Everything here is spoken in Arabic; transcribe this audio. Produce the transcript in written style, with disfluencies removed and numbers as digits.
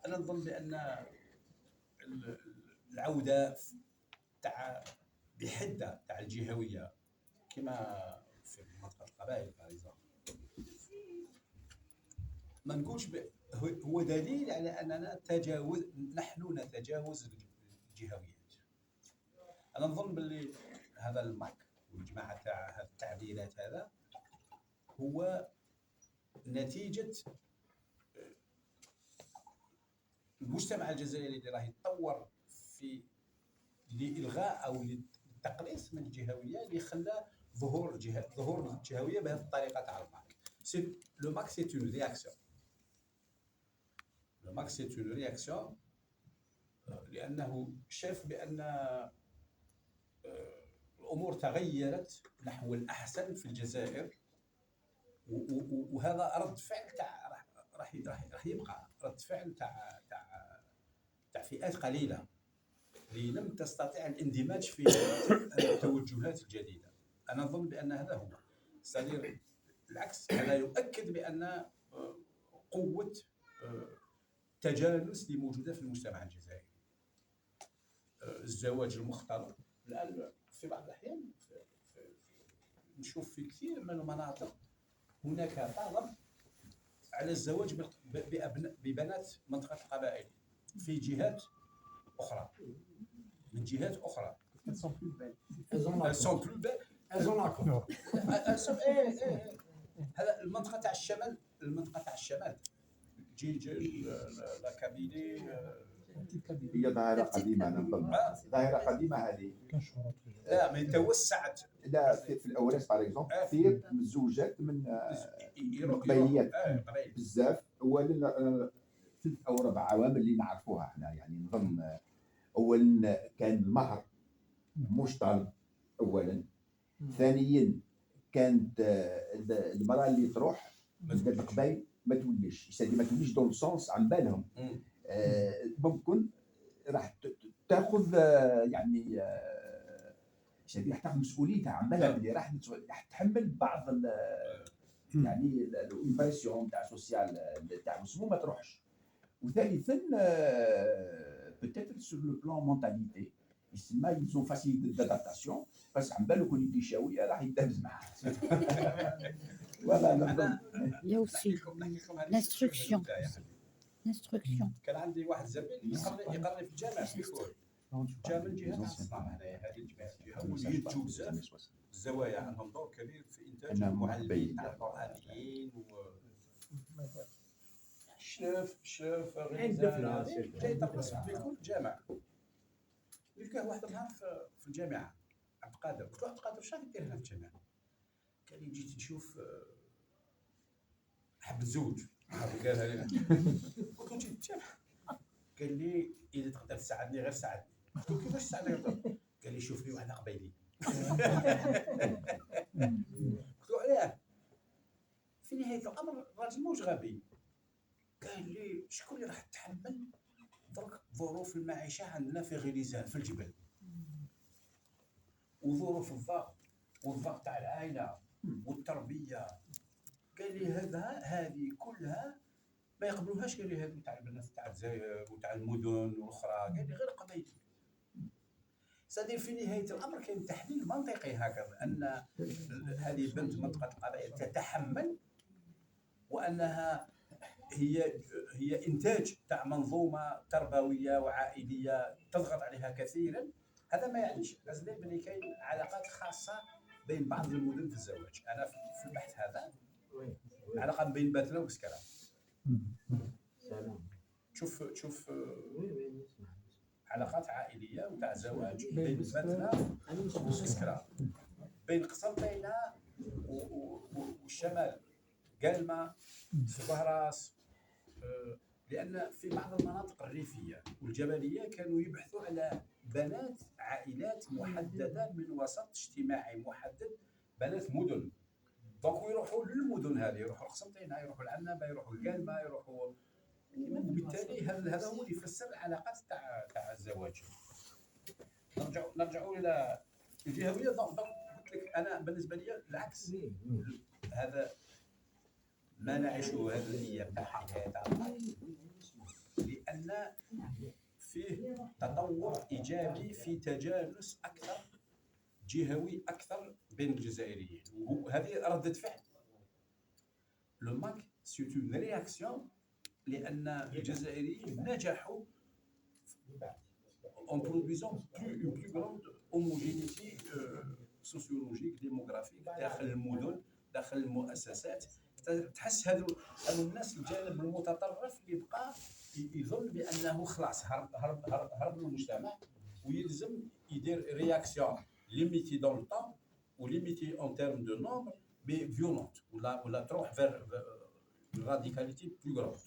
انا نظن بان العوده تاع بحده تاع الجهويه كما في منطقه القبائل باريزون، ما نقولش هو دليل على اننا نحن نتجاوز الجهويات. انا نظن باللي هذا الماك والجماعه تاع هذه التعديلات هذا هو نتيجه المجتمع الجزائري اللي راه يتطور في لإلغاء أو للتقليص من الجهوية، اللي خلى ظهور الجهوية بهذه الطريقة تاع الماك. لو ماك سي اون رياكسيون، لو ماك سي اون رياكسيون لأنه شاف بأن الأمور تغيرت نحو الأحسن في الجزائر، وهذا رد فعل تاع راح يبقى رد فعل تاع فئات قليلة اللي لم تستطيع الاندماج في التوجهات الجديدة. أنا أظن بأن هذا هو سادير العكس، هذا يؤكد بأن قوة التجانس اللي موجودة في المجتمع الجزائري. الزواج المختلط الآن في بعض الأحيان نشوف في كثير من المناطق هناك طلب على الزواج ببنات منطقة القبائل في جهات أخرى، من جهات أخرى. هذا المنطقة تاع الشمال، جيجل لا كابيلي هي ظاهرة قديمة. أنا نظن ظاهرة قديمة هذه. لا ما توسعت. لا في الأوراس باغ اكزومبل كثير من الزوجات من قبيليات بزاف. أولا ثلاث أو ربع عوامل اللي نعرفوها احنا، يعني نظن أولا كان المهر مش طالب أولا. ثانيا كانت المرأة اللي تروح من القبائل ما توليش، يعني ما توليش دون سونس عن بالهم. ممكن راح تاخذ يعني راح تاخذ مسؤوليتها عن بالها اللي راح تحمل بعض يعني الامبرسيون تاع سوسيال تاع المسلمون ما تروحش. وثالثا بتاتر سور لو بلان مونتاليتي يسمى يزون فاسيل دادابتاسيون، بس عن بالو كون يدي شاويه راح يدابز معاه. فوالا Il y a aussi l'instruction. كان عندي واحد زميل يقرني في الجامعه في كور، جا من جهه الصناعه هنايا، هذه الجهه وينتجوا بزاف الزوايا، عندهم دور كبير في انتاج المعلمين القرانيين شاف غزال جاي يدرس في كل الجامعه. لقاه واحد النهار في الجامعه عبد القادر، قلت له عبد القادر واش راك دير هنا في الجامعه؟ قال لي جيت نشوف حب الزوج. قالها لي قلت له جيت الجامعه، قال لي اذا تقدر تساعدني غير ساعدني. قلت له كيفاش تساعدني؟ قال لي شوف لي واحد قبيلي. قلت له علاه؟ في نهايه الامر الراجل موش غبي، قال لي شكون اللي راح تحمل درك ظروف المعيشه عندنا في غليزان في الجبل، وظروف والضغط تاع العائله والتربيه. قال لي هذه كلها ما يقبلوهاش. قال لي هذو تاع البنات تاع الجزائر وتاع المدن والاخرى، قال لي غير قبيلتي. سادير في نهايه الامر كاين تحليل منطقي هكذا ان هذه البنت منطقه القبائل تتحمل، وانها هي انتاج تاع منظومه تربويه وعائليه تضغط عليها كثيرا. هذا ما يعنيش ازلي بلي كاين علاقات خاصه بين بعض المدن في الزواج. انا في البحث هذا علاقه بين باتنا وكسكرا. تشوف علاقات عائليه وتاع زواج بين باتنا وكسكرا، بين قسنطينه والشمال قلمه في بهراس. لان في بعض المناطق الريفيه والجبليه كانوا يبحثوا على بنات عائلات محدده من وسط اجتماعي محدد، بنات مدن. دونك يروحوا للمدن هذه، يروحوا قسنطينه، يروحوا العنابه، يروحوا القلمه، يروحوا. وبالتالي هذا هو اللي يفسر العلاقات تاع الزواج. نرجعوا الى الجهويه. دونك قلت لك انا بالنسبه لي العكس، هذا ما نعيشه هذه الايام تاع الحكايه تاع لان تطور ايجابي في تجانس اكثر جهوي اكثر بين الجزائريين، وهذه رده فعل. لو ماك سي اون رياكسيون لان الجزائريين نجحوا en produisant une plus grande homogénéité sociologique démographique داخل المدن داخل المؤسسات. تحس هذو الناس الجانب المتطرف اللي بقى يظن بانه خلاص هرب من المجتمع ويلزم يدير رياكسيون ليميتي دون لو طون وليميتي اون تيرم دو نومبر مي فيولونت ولا تروح فير راديكاليتي بلو غروند.